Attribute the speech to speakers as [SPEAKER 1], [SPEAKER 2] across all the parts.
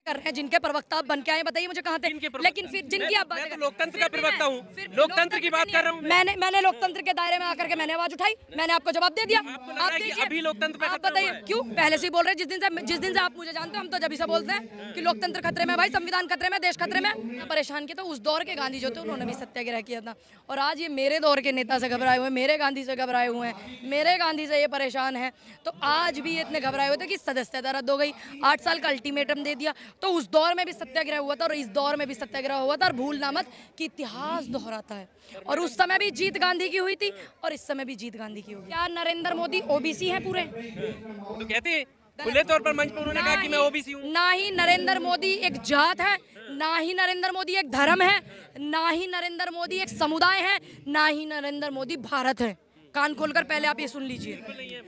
[SPEAKER 1] कर रहे हैं, जिनके प्रवक्ता आप बन के आए, बताइए मुझे कहाँ थे। लेकिन फिर जिनकी आप बात,
[SPEAKER 2] मैं तो लोकतंत्र का प्रवक्ता हूँ, लोकतंत्र की बात कर रहा हूँ।
[SPEAKER 1] मैंने लोकतंत्र के दायरे में आकर के मैंने आवाज उठाई, मैंने आपको जवाब दे दिया। आप दीजिए,
[SPEAKER 2] अभी लोकतंत्र पे
[SPEAKER 1] आप
[SPEAKER 2] खतरा
[SPEAKER 1] बताइए
[SPEAKER 2] हुआ है।
[SPEAKER 1] क्यों पहले से ही बोल रहे हैं। जिस दिन से आप मुझे जानते हो, हम तो जब से बोलते हैं कि लोकतंत्र खतरे में, भाई संविधान खतरे में, देश खतरे में। परेशान किया तो उस दौर के गांधी जो थे उन्होंने भी सत्याग्रह किया था, और आज ये मेरे दौर के नेता से घबराए हुए हैं, मेरे गांधी से घबराए हुए हैं, मेरे गांधी से ये परेशान है। तो आज भी ये इतने घबराए हुए थे कि सदस्यता रद्द हो गई, 8 साल का अल्टीमेटम दे दिया। तो उस दौर में भी सत्याग्रह हुआ था और इस दौर में भी सत्याग्रह हुआ था, और भूलना मत कि इतिहास दोहराता है। और उस समय भी जीत गांधी की हुई थी और इस समय भी जीत गांधी की होगी। क्या नरेंद्र मोदी ओबीसी हैं पूरे?
[SPEAKER 2] तो कहते हैं खुले तौर पर मंच पर उन्होंने कहा कि मैं ओबीसी हूँ।
[SPEAKER 1] ना ही नरेंद्र मोदी एक जात है, ना ही नरेंद्र मोदी एक धर्म है, ना ही नरेंद्र मोदी एक समुदाय है, ना ही नरेंद्र मोदी भारत है। कान खोलकर पहले आप ये सुन लीजिए।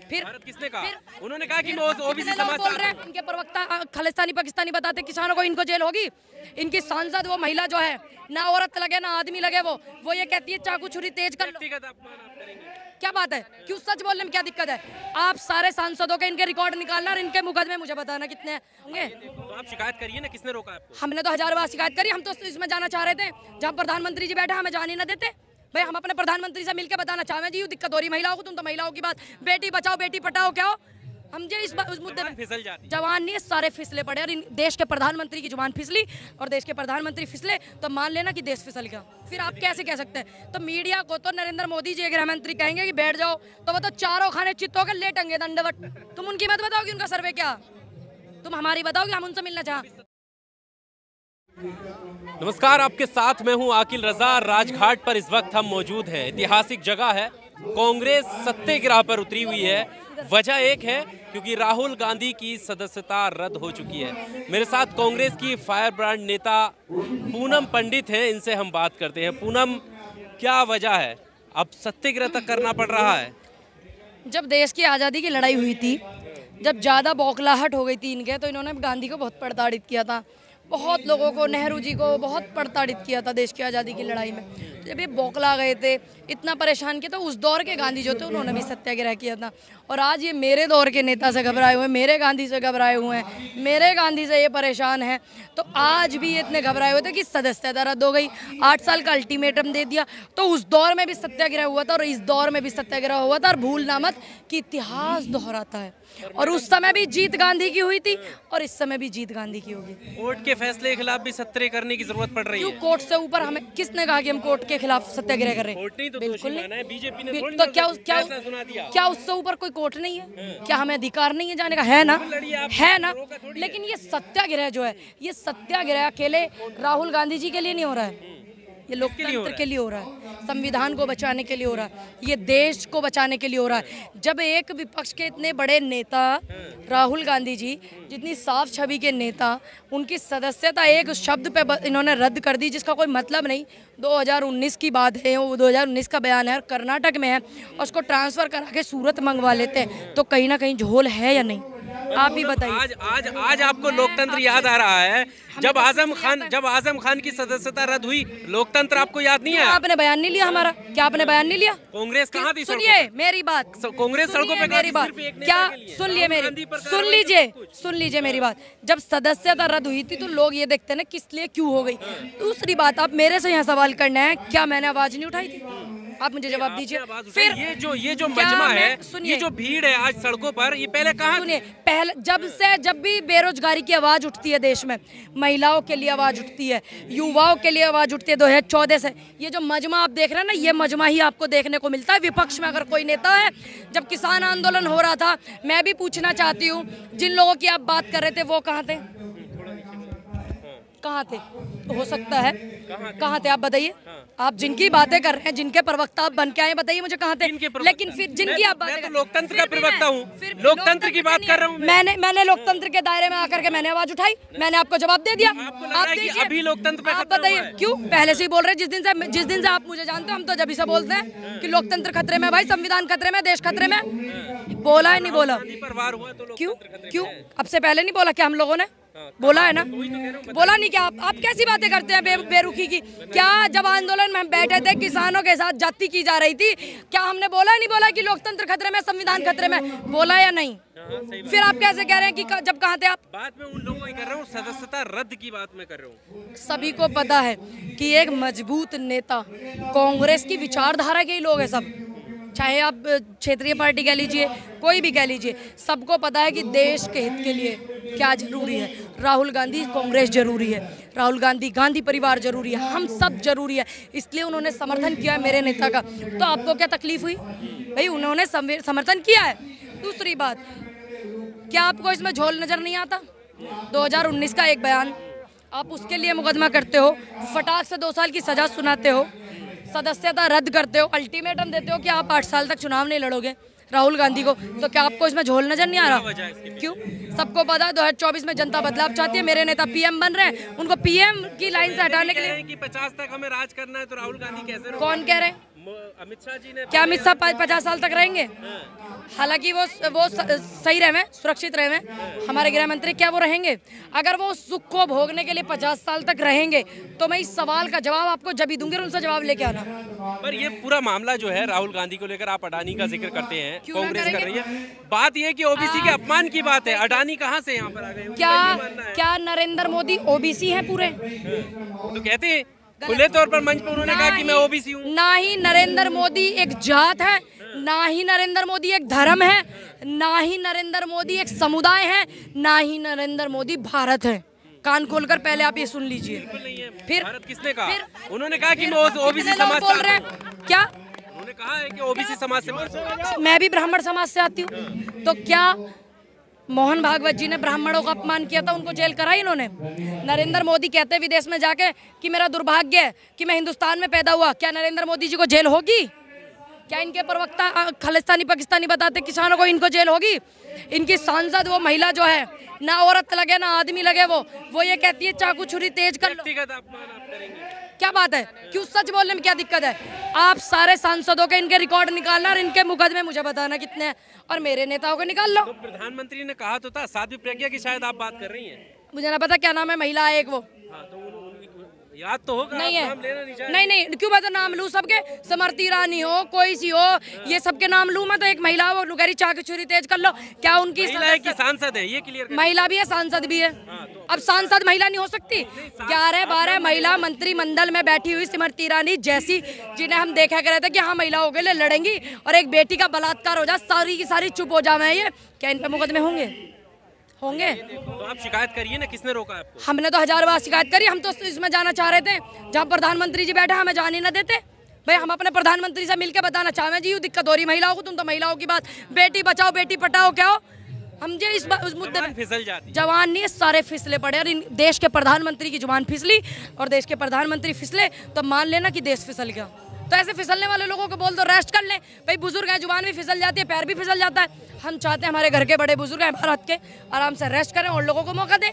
[SPEAKER 1] फिर
[SPEAKER 2] भारत किसने कहा? उन्होंने कहा कि मैं ओबीसी
[SPEAKER 1] लोग
[SPEAKER 2] समाज
[SPEAKER 1] बोल रहे हैं, इनके प्रवक्ता खालिस्तानी पाकिस्तानी बताते किसानों को इनको जेल होगी। इनकी सांसद वो महिला जो है, ना औरत लगे ना आदमी लगे, वो ये कहती है चाकू छुरी तेज कर लो।
[SPEAKER 2] व्यक्तिगत अपमान आप करेंगे।
[SPEAKER 1] क्या बात है? क्यों सच बोलने में क्या दिक्कत है? आप सारे सांसदों के इनके रिकॉर्ड निकालना और इनके मुकदमे मुझे बताना कितने होंगे।
[SPEAKER 2] तो आप शिकायत करिए ना, किसने रोका आपको?
[SPEAKER 1] हमने तो 1000 बार शिकायत करी, हम तो इसमें जाना चाह रहे थे जहाँ प्रधानमंत्री जी बैठे, हमें जाने ना देते। भाई हम अपने प्रधानमंत्री से मिलकर बताना चाहें जी, दिक्कत हो रही महिलाओं को, तुम तो महिलाओं की बात, बेटी बचाओ बेटी पटाओ क्या हो, हम जो उस मुद्दे में
[SPEAKER 2] फिसल जाती है।
[SPEAKER 1] जवान नहीं, सारे फिसले पड़े, और इन देश के प्रधानमंत्री की जुबान फिसली और देश के प्रधानमंत्री फिसले तो मान लेना कि देश फिसल गया। फिर आप कैसे कह सकते हैं? तो मीडिया को तो नरेंद्र मोदी जी गृह मंत्री कहेंगे कि बैठ जाओ, तो वो तो चारों खाने चित्त होकर लेटेंगे दंडवत। तुम उनकी मत बताओ कि उनका सर्वे क्या, तुम हमारी बताओ कि हम उनसे मिलना चाहें।
[SPEAKER 2] नमस्कार, आपके साथ मैं हूं आकिल रजा। राजघाट पर इस वक्त हम मौजूद हैं। ऐतिहासिक जगह है। कांग्रेस सत्याग्रह पर उतरी हुई है। वजह एक है क्योंकि राहुल गांधी की सदस्यता रद्द हो चुकी है। मेरे साथ कांग्रेस की फायर ब्रांड नेता पूनम पंडित हैं, इनसे हम बात करते हैं। पूनम, क्या वजह है, अब सत्याग्रह तक करना पड़ रहा है?
[SPEAKER 1] जब देश की आज़ादी की लड़ाई हुई थी, जब ज़्यादा बौखलाहट हो गई थी इनके, तो इन्होंने गांधी को बहुत प्रताड़ित किया था, बहुत लोगों को, नेहरू जी को बहुत प्रताड़ित किया था देश की आज़ादी की लड़ाई में। तो जब ये बौखला गए थे, इतना परेशान किया, तो उस दौर के गांधी जो थे उन्होंने भी सत्याग्रह किया था। और आज ये मेरे दौर के नेता से घबराए हुए हैं, मेरे गांधी से घबराए हुए हैं, मेरे गांधी से ये परेशान है। तो आज भी ये इतने घबराए हुए थे कि सदस्यता रद्द हो गई, 8 साल का अल्टीमेटम दे दिया। तो उस दौर में भी सत्याग्रह हुआ था और इस दौर में भी सत्याग्रह हुआ था, और भूलना मत कि इतिहास दोहराता है। और उस समय भी जीत गांधी की हुई थी और इस समय भी जीत गांधी की होगी।
[SPEAKER 2] कोर्ट के फैसले के खिलाफ भी सत्याग्रह करने की जरूरत पड़ रही है।
[SPEAKER 1] क्यों कोर्ट से ऊपर? हमें किसने कहा कि हम कोर्ट के खिलाफ सत्याग्रह कर रहे हैं?
[SPEAKER 2] कोर्ट ने तो
[SPEAKER 1] बिल्कुल
[SPEAKER 2] दोषी माना है, बीजेपी ने थोड़ी
[SPEAKER 1] तो
[SPEAKER 2] ना फैसला सुना दिया।
[SPEAKER 1] क्या उससे ऊपर कोई कोर्ट नहीं है? क्या हमें अधिकार नहीं है जाने का? है ना, है ना। लेकिन ये सत्याग्रह जो है, ये सत्याग्रह अकेले राहुल गांधी जी के लिए नहीं हो रहा है, ये लोकतंत्र के लिए हो रहा है, संविधान को बचाने के लिए हो रहा है, ये देश को बचाने के लिए हो रहा है। जब एक विपक्ष के इतने बड़े नेता राहुल गांधी जी, जितनी साफ छवि के नेता, उनकी सदस्यता एक शब्द पे इन्होंने रद्द कर दी, जिसका कोई मतलब नहीं। 2019 की बात है, वो 2019 का बयान है, और कर्नाटक में है, और उसको ट्रांसफर करा के सूरत मंगवा लेते हैं, तो कहीं ना कहीं झोल है या नहीं? आप भी बताइए।
[SPEAKER 2] आज आज आज आपको लोकतंत्र याद आ रहा है? जब आजम खान की सदस्यता रद्द हुई, लोकतंत्र आपको याद नहीं है?
[SPEAKER 1] आपने बयान नहीं लिया हमारा? क्या आपने बयान नहीं लिया?
[SPEAKER 2] कांग्रेस कहाँ थी?
[SPEAKER 1] सुनिए मेरी बात,
[SPEAKER 2] कांग्रेस सड़कों पे
[SPEAKER 1] मेरी बात, क्या सुन लीजिए मेरी बात। जब सदस्यता रद्द हुई थी तो लोग ये देखते ना किस लिए, क्यों हो गई। दूसरी बात, आप मेरे से यहाँ सवाल करना है, क्या मैंने आवाज नहीं उठाई थी? आप मुझे जवाब दीजिए।
[SPEAKER 2] फिर ये जो मजमा है, ये जो भीड़ है आज सड़कों पर, ये पहले कहाँ?
[SPEAKER 1] सुनिए, पहले जब भी बेरोजगारी की आवाज उठती है देश में, महिलाओं के लिए आवाज उठती है, युवाओं के लिए आवाज उठती है 2014 से। ये जो मजमा आप देख रहे हैं ना, ये मजमा ही आपको देखने को मिलता है विपक्ष में अगर कोई नेता है। जब किसान आंदोलन हो रहा था, मैं भी पूछना चाहती हूँ, जिन लोगों की आप बात कर रहे थे वो कहाँ थे? कहाँ थे? तो हो सकता है कहाँ थे, आप बताइए। आप जिनकी बातें कर रहे हैं, जिनके प्रवक्ता आप बन के आए, बताइए मुझे कहाँ थे। लेकिन फिर जिनकी आप बातें,
[SPEAKER 2] मैं तो लोकतंत्र का प्रवक्ता हूँ, लोकतंत्र की बात कर रहा हूँ।
[SPEAKER 1] मैंने लोकतंत्र के दायरे में आकर के मैंने आवाज उठाई, मैंने आपको जवाब दे दिया। आप दीजिए।
[SPEAKER 2] अभी लोकतंत्र पे
[SPEAKER 1] आप
[SPEAKER 2] खतरा
[SPEAKER 1] बताइए
[SPEAKER 2] हुआ है।
[SPEAKER 1] क्यों पहले से ही बोल रहे हैं? जिस दिन से आप मुझे जानते हो, हम तो जब से बोलते हैं कि लोकतंत्र खतरे में, भाई संविधान खतरे में, देश खतरे में। बोला है नहीं बोला? क्यों क्यों अब से पहले नहीं बोला क्या हम लोगों ने? बोला है ना, बोला नहीं क्या? आप कैसी बातें करते हैं बेरुखी की? क्या जब आंदोलन में हम बैठे थे, किसानों के साथ जाति की जा रही थी, क्या हमने बोला नहीं बोला कि लोकतंत्र खतरे में, संविधान खतरे में? बोला या नहीं?
[SPEAKER 2] सही बात।
[SPEAKER 1] फिर आप कैसे कह रहे हैं कि जब कहाँ थे आप?
[SPEAKER 2] बात में उन लोगों की कर रहा हूँ, सदस्यता रद्द की बात मैं कर रहा हूँ।
[SPEAKER 1] सभी को पता है कि एक मजबूत नेता, कांग्रेस की विचारधारा के ही लोग हैं सब, चाहे आप क्षेत्रीय पार्टी कह लीजिए, कोई भी कह लीजिए, सबको पता है कि देश के हित के लिए क्या जरूरी है। राहुल गांधी, कांग्रेस जरूरी है, राहुल गांधी, गांधी परिवार जरूरी है, हम सब जरूरी है, इसलिए उन्होंने समर्थन किया मेरे नेता का। तो आपको क्या तकलीफ हुई भाई? उन्होंने समर्थन किया है। दूसरी बात, क्या आपको इसमें झोल नजर नहीं आता? 2019 का एक बयान, आप उसके लिए मुकदमा करते हो, फटाक से 2 साल की सजा सुनाते हो, सदस्यता रद्द करते हो, अल्टीमेटम देते हो कि आप 8 साल तक चुनाव नहीं लड़ोगे राहुल गांधी को। तो क्या आपको इसमें झोल नजर नहीं आ रहा? क्यों? सबको पता है 2024 में जनता बदलाव चाहती है, मेरे नेता पीएम बन रहे हैं, उनको पीएम की लाइन से हटाने के लिए
[SPEAKER 2] कि 50 तक हमें राज करना है, तो राहुल गांधी कैसे?
[SPEAKER 1] कौन कह रहे हैं?
[SPEAKER 2] अमित शाह जी ने।
[SPEAKER 1] क्या अमित शाह 50 साल तक रहेंगे? हालांकि वो सही रहे, सुरक्षित रहे, हमारे गृह मंत्री, क्या वो रहेंगे? अगर वो सुख को भोगने के लिए 50 साल तक रहेंगे तो मैं इस सवाल का जवाब आपको जब ही दूंगी, उनसे जवाब लेके आना।
[SPEAKER 2] पर ये पूरा मामला जो है राहुल गांधी को लेकर, आप अडानी का जिक्र करते हैं, कांग्रेस कर रही है, बात ये कि ओबीसी के अपमान की बात है, अडानी कहाँ से यहाँ पर आ गए?
[SPEAKER 1] क्या नरेंद्र मोदी ओबीसी है पूरे?
[SPEAKER 2] तो कहते हैं खुले तौर पर मंच पर उन्होंने कहा कि मैं ओबीसी हूँ।
[SPEAKER 1] ना ही नरेंद्र मोदी एक जात है, ना ही नरेंद्र मोदी एक धर्म है, ना ही नरेंद्र मोदी एक समुदाय है, ना ही नरेंद्र मोदी भारत है। कान खोलकर पहले आप ये सुन लीजिए। फिर
[SPEAKER 2] भारत किसने कहा? उन्होंने कहा कि मैं ओबीसी समाज
[SPEAKER 1] बोल रहे हैं क्या?
[SPEAKER 2] उन्होंने कहा है कि ओबीसी समाज से।
[SPEAKER 1] मैं भी ब्राह्मण समाज से आती हूँ, तो क्या मोहन भागवत जी ने ब्राह्मणों का अपमान किया था, उनको जेल कराई इन्होंने? नरेंद्र मोदी कहते विदेश में जाके कि मेरा दुर्भाग्य है कि मैं हिंदुस्तान में पैदा हुआ, क्या नरेंद्र मोदी जी को जेल होगी? क्या इनके प्रवक्ता खालिस्तानी पाकिस्तानी बताते किसानों को इनको जेल होगी? इनकी सांसद वो महिला जो है, ना औरत लगे ना आदमी लगे, वो ये कहती है चाकू छुरी तेज कर लो। क्या बात है? क्यों? सच बोलने में क्या दिक्कत है? आप सारे सांसदों के इनके रिकॉर्ड निकालना और इनके मुकदमे मुझे बताना कितने हैं, और मेरे नेताओं को निकाल लो।
[SPEAKER 2] तो प्रधानमंत्री ने कहा तो था, साध्वी प्रज्ञा की शायद आप बात कर रही हैं।
[SPEAKER 1] मुझे ना पता क्या नाम है महिला है एक, वो
[SPEAKER 2] याद तो होगा,
[SPEAKER 1] नहीं है?
[SPEAKER 2] नाम लेना
[SPEAKER 1] नहीं, क्यों मैं तो नाम लूँ सबके? स्मृति ईरानी हो, कोई सी हो, ये सबके नाम लूँ मैं? तो एक महिला वो लुगारी चाकू छुरी तेज कर लो, क्या उनकी
[SPEAKER 2] सांसद है? ये क्लियर,
[SPEAKER 1] महिला भी है, सांसद भी है। अब सांसद महिला नहीं हो सकती? 11-12 महिला मंत्रिमंडल में बैठी हुई स्मृति ईरानी जैसी, जिन्हें हम देखा कर रहे थे कि हाँ महिलाओं के लिए लड़ेंगी, और एक बेटी का बलात्कार हो जाए सारी की सारी चुप हो जाए, ये क्या इन पे मुकदमे होंगे?
[SPEAKER 2] तो आप शिकायत करिए ना, किसने रोका आपको?
[SPEAKER 1] हमने तो 1000 बार शिकायत करी, हम तो इसमें जाना चाह रहे थे जहाँ प्रधानमंत्री जी बैठे, हमें जाने न देते। भाई हम अपने प्रधानमंत्री से मिलकर बताना चाहे जी दिक्कत हो रही महिलाओं को, तुम तो महिलाओं की बात, बेटी बचाओ बेटी पटाओ क्या हो? हम जो उस मुद्दे में
[SPEAKER 2] फिसल जाती,
[SPEAKER 1] जवान नहीं सारे फिसले पड़े, और इन देश के प्रधानमंत्री की जुबान फिसली और देश के प्रधानमंत्री फिसले तो मान लेना कि देश फिसल गया। तो ऐसे फिसलने वाले लोगों को बोल दो रेस्ट कर ले भाई, बुजुर्ग है, जुबान भी फिसल जाती है, पैर भी फिसल जाता है। हम चाहते हैं हमारे घर के बड़े बुजुर्ग हैं भारत के, आराम से रेस्ट करें और लोगों को मौका दें,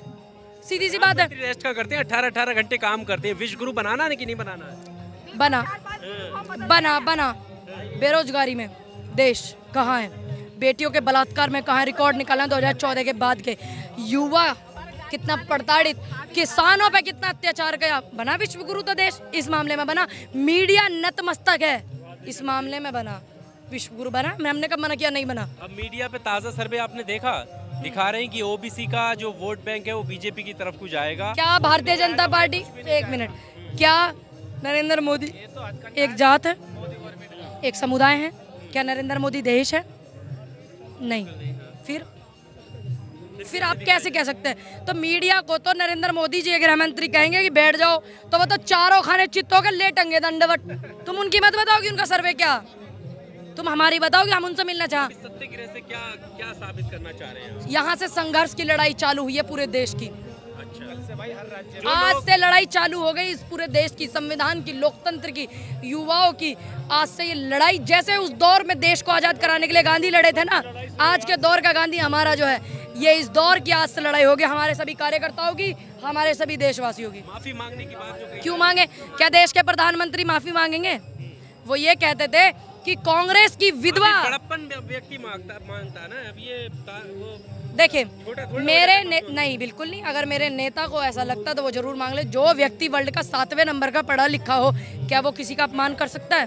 [SPEAKER 1] सीधी सी बात है।
[SPEAKER 2] रेस्ट का करते हैं, 18-18 घंटे काम करते हैं। विश्व गुरु बनाना है कि नहीं बनाना है?
[SPEAKER 1] बना बेरोजगारी में देश कहाँ है? बेटियों के बलात्कार में कहाँ? रिकॉर्ड निकाला 2014 के बाद के। युवा कितना प्रताड़ित, किसानों पे कितना अत्याचार किया, बना विश्व गुरु तो देश इस मामले में बना। मीडिया नतमस्तक है, इस मामले में बना विश्व गुरु बना। हमने कब मना किया? नहीं बना।
[SPEAKER 2] अब मीडिया पे ताजा सर्वे आपने देखा, दिखा रहे हैं कि ओबीसी का जो वोट बैंक है वो बीजेपी की तरफ को जाएगा।
[SPEAKER 1] क्या भारतीय जनता पार्टी, एक मिनट, क्या नरेंद्र मोदी एक जात है, एक समुदाय है? क्या नरेंद्र मोदी देश है? नहीं। फिर आप कैसे कह सकते हैं? तो मीडिया को तो नरेंद्र मोदी जी गृह मंत्री कहेंगे कि बैठ जाओ, तो वो तो चारों खाने चित्त होकर लेटेंगे दंडवत। तुम उनकी मत बताओ कि उनका सर्वे क्या, तुम हमारी बताओ कि हम उनसे मिलना चाहें।
[SPEAKER 2] सत्याग्रह से क्या साबित करना चाह रहे हैं?
[SPEAKER 1] यहाँ से संघर्ष की लड़ाई चालू हुई है पूरे देश की।
[SPEAKER 2] अच्छा,
[SPEAKER 1] आज से लड़ाई चालू हो गई इस पूरे देश की, संविधान की, लोकतंत्र की, युवाओं की। आज से ये लड़ाई, जैसे उस दौर में देश को आजाद कराने के लिए गांधी लड़े थे ना, आज के दौर का गांधी हमारा जो है, ये इस दौर की आज से लड़ाई होगी हमारे सभी कार्यकर्ताओं की, हमारे सभी देशवासियों की।
[SPEAKER 2] माफी मांगने की बात जो
[SPEAKER 1] क्यों मांगे? क्या देश के प्रधानमंत्री माफी मांगेंगे? वो ये कहते थे कि कांग्रेस की विधवा
[SPEAKER 2] बड़प्पन व्यक्ति मांगता ना। अब ये
[SPEAKER 1] देखिए नहीं, बिल्कुल नहीं। अगर मेरे नेता को ऐसा लगता तो वो जरूर मांग ले। जो व्यक्ति वर्ल्ड का 7वें नंबर का पढ़ा लिखा हो, क्या वो किसी का अपमान कर सकता है?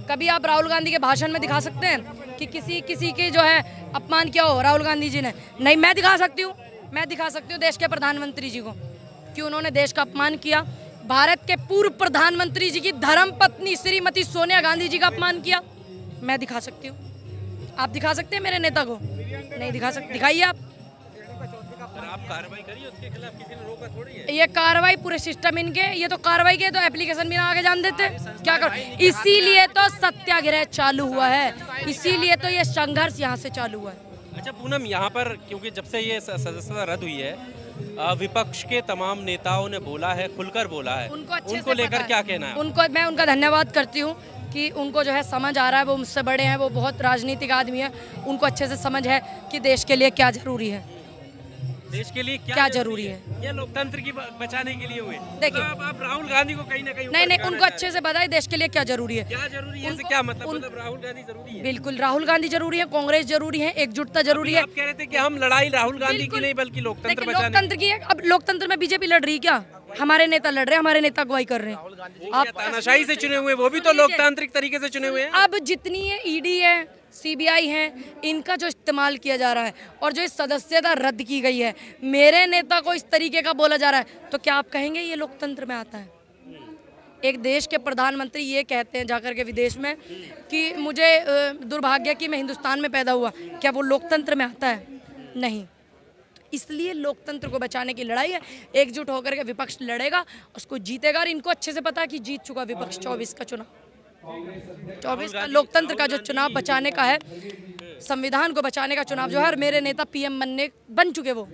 [SPEAKER 1] कभी आप राहुल गांधी के भाषण में दिखा सकते हैं कि किसी के जो है अपमान किया हो राहुल गांधी जी ने? नहीं, मैं दिखा सकती हूँ देश के प्रधानमंत्री जी को कि उन्होंने देश का अपमान किया। भारत के पूर्व प्रधानमंत्री जी की धर्मपत्नी श्रीमती सोनिया गांधी जी का अपमान किया। मैं दिखा सकती हूँ। आप दिखा सकते हैं मेरे नेता को? नहीं दिखा सकते, दिखाइए आप।
[SPEAKER 2] आप कार्रवाई करिए उसके खिलाफ, किसी ने रोका थोड़ी है।
[SPEAKER 1] ये कार्रवाई पूरे सिस्टम इनके, ये तो कार्रवाई के तो एप्लीकेशन भी ना आगे जान देते क्या कर। इसीलिए तो सत्याग्रह चालू हुआ है, इसीलिए तो ये संघर्ष यहाँ से चालू हुआ है।
[SPEAKER 2] अच्छा पूनम, यहाँ पर क्योंकि जब से ये सदस्यता रद्द हुई है, विपक्ष के तमाम नेताओं ने बोला है, खुलकर बोला है, उनको लेकर क्या कहना है?
[SPEAKER 1] मैं उनका धन्यवाद करती हूँ कि उनको जो है समझ आ रहा है। वो मुझसे बड़े हैं, वो बहुत राजनीतिक आदमी है, उनको अच्छे से समझ है कि देश के लिए क्या जरूरी है,
[SPEAKER 2] देश के लिए
[SPEAKER 1] क्या जरूरी है।
[SPEAKER 2] ये लोकतंत्र की बचाने के लिए हुए।
[SPEAKER 1] देखिए
[SPEAKER 2] तो आप राहुल गांधी को कहीं ना कहीं
[SPEAKER 1] नहीं, उनको अच्छे से बताइए देश के लिए क्या जरूरी है।
[SPEAKER 2] क्या जरूरी है, क्या मतलब राहुल गांधी जरूरी है?
[SPEAKER 1] बिल्कुल राहुल गांधी जरूरी है, कांग्रेस जरूरी है, एकजुटता जरूरी है।
[SPEAKER 2] आप कह रहे थे कि हम लड़ाई राहुल गांधी की नहीं बल्कि लोकतंत्र
[SPEAKER 1] की है। अब लोकतंत्र में बीजेपी लड़ रही क्या? हमारे नेता लड़ रहे हैं, हमारे नेता अगुवाई कर रहे हैं।
[SPEAKER 2] आप तानाशाही से चुने हुए, वो भी तो लोकतांत्रिक तरीके से चुने हुए हैं।
[SPEAKER 1] अब जितनी ये ईडी है, सीबीआई है, इनका जो इस्तेमाल किया जा रहा है और जो इस सदस्यता रद्द की गई है, मेरे नेता को इस तरीके का बोला जा रहा है, तो क्या आप कहेंगे ये लोकतंत्र में आता है? एक देश के प्रधानमंत्री ये कहते हैं जाकर के विदेश में कि मुझे दुर्भाग्य कि मैं हिंदुस्तान में पैदा हुआ, क्या वो लोकतंत्र में आता है? नहीं। इसलिए लोकतंत्र को बचाने की लड़ाई है, एकजुट होकर के विपक्ष लड़ेगा, उसको जीतेगा। और इनको अच्छे से पता है कि जीत चुका विपक्ष 24 का चुनाव, 24 का लोकतंत्र का जो चुनाव बचाने का है, संविधान को बचाने का चुनाव जो है, मेरे नेता पीएम बन चुके वो।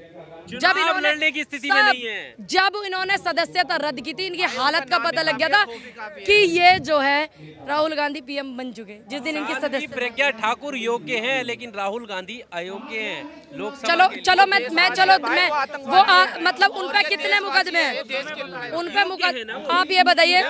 [SPEAKER 1] जब इन्होंने
[SPEAKER 2] लड़ने की स्थिति में नहीं है,
[SPEAKER 1] जब इन्होंने सदस्यता रद्द की थी, इनकी हालत का पता लग गया था कि ये जो है राहुल गांधी पीएम बन चुके। जिस दिन इनकी सदस्यता,
[SPEAKER 2] प्रज्ञा ठाकुर योग्य हैं लेकिन राहुल गांधी अयोग्य हैं।
[SPEAKER 1] चलो मैं वो मतलब उन पे कितने मुकदमे हैं? उन पे मुकदमे आप ये बताइए।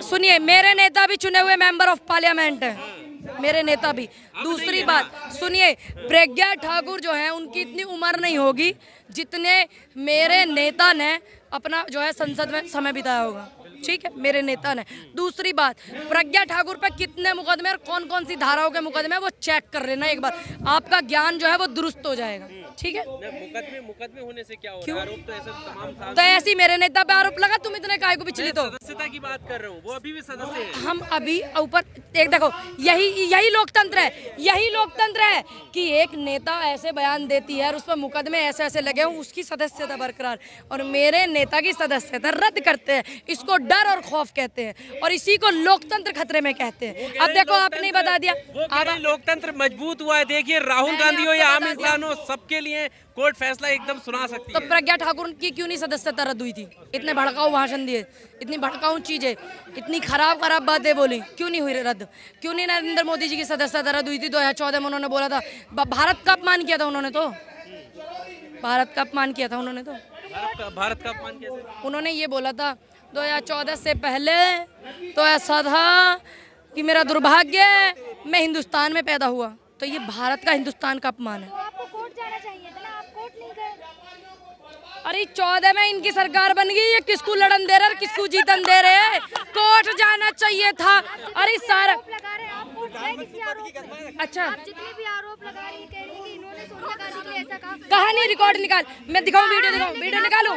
[SPEAKER 1] सुनिए, मेरे नेता भी चुने हुए मेंबर ऑफ पार्लियामेंट है, मेरे नेता भी। दूसरी बात सुनिए, प्रज्ञा ठाकुर जो है उनकी इतनी उम्र नहीं होगी जितने मेरे नेता ने अपना जो है संसद में समय बिताया होगा, ठीक है, मेरे नेता ने। दूसरी बात, प्रज्ञा ठाकुर पे कितने मुकदमे और कौन कौन सी धाराओं के मुकदमे वो चेक कर लेना एक बार, आपका ज्ञान जो है वो दुरुस्त हो जाएगा, ठीक है।
[SPEAKER 2] मुकदमे होने से क्या हो रहा है? आरोप तो ऐसे तमाम
[SPEAKER 1] तो ऐसी मेरे नेता पे आरोप लगा, तुम इतने काहे को विचलित हो?
[SPEAKER 2] सदस्यता की बात कर रहा हूँ, वो अभी भी सदस्य है।
[SPEAKER 1] हम अभी ऊपर एक देखो, यही लोकतंत्र है, यही लोकतंत्र है कि एक नेता ऐसे बयान देती है और उस पर मुकदमे ऐसे ऐसे लगे हों, उसकी सदस्यता बरकरार, और मेरे नेता की सदस्यता रद्द करते हैं। इसको डर और खौफ कहते हैं और इसी को लोकतंत्र खतरे में कहते हैं। अब देखो, आपने बता दिया
[SPEAKER 2] अब लोकतंत्र मजबूत हुआ है। देखिए, राहुल गांधी हो या आम इंसान हो, सबके लिए कोर्ट फैसला एकदम सुना सकती है।
[SPEAKER 1] तो प्रज्ञा ठाकुर की क्यों नहीं सदस्यता रद्द हुई थी? इतने भड़काऊ भाषण दिए, इतनी भड़काऊ चीजें, इतनी खराब बातें बोली, क्यों नहीं हुई रद्द? क्यों नहीं नरेंद्र मोदी जी की सदस्यता रद्द हुई थी? 2014 में उन्होंने बोला था, भारत का अपमान किया था उन्होंने, तो भारत का अपमान किया था उन्होंने, तो
[SPEAKER 2] भारत का अपमान कैसे?
[SPEAKER 1] उन्होंने ये बोला था 2014 से पहले तो ऐसा था कि मेरा दुर्भाग्य मैं हिंदुस्तान में पैदा हुआ, तो ये भारत का हिंदुस्तान का अपमान है।
[SPEAKER 3] आपको कोर्ट जाना चाहिए था ना, आप कोर्ट नहीं गए।
[SPEAKER 1] अरे 14 में इनकी सरकार बन गई, ये किसको लड़न दे रहे हैं, किसको जीतन दे रहे हैं? कोर्ट जाना चाहिए था। अरे सारा
[SPEAKER 3] लगा रहे हैं, आप कोर्ट गए किसी आरोप में?
[SPEAKER 1] अच्छा,
[SPEAKER 3] आप जितने भी आरोप लगा रही कह रही कि इन्होंने सोनिया गांधी के लिए ऐसा कहा।
[SPEAKER 1] कहानी रिकॉर्ड निकाल, मैं दिखाऊं, वीडियो निकालूं।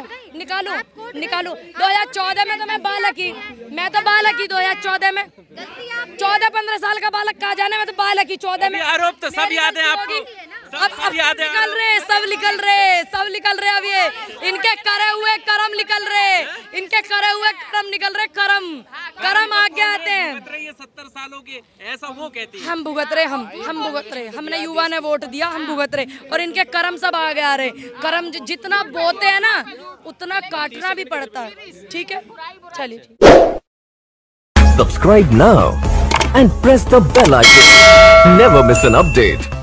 [SPEAKER 1] 2014 में तो मैं बालक ही, 2014 में 14-15 साल का बालक कहा जाने में, तो बालक ही 14 में।
[SPEAKER 2] आरोप तो सब याद है आपको,
[SPEAKER 1] अब निकल रहे, सब निकल रहे। अब ये इनके करे हुए कर्म निकल रहे, कर्म आगे आते हैं।
[SPEAKER 2] 70 सालों के ऐसा वो कहती है।
[SPEAKER 1] हम भुगत रहे, हमने युवा ने वोट दिया, हम भुगत रहे, और इनके कर्म सब आगे आ रहे। कर्म जितना बोते हैं ना, उतना काटना भी पड़ता है, ठीक है। चलिए,
[SPEAKER 4] Subscribe now and press the bell icon. Never miss an update.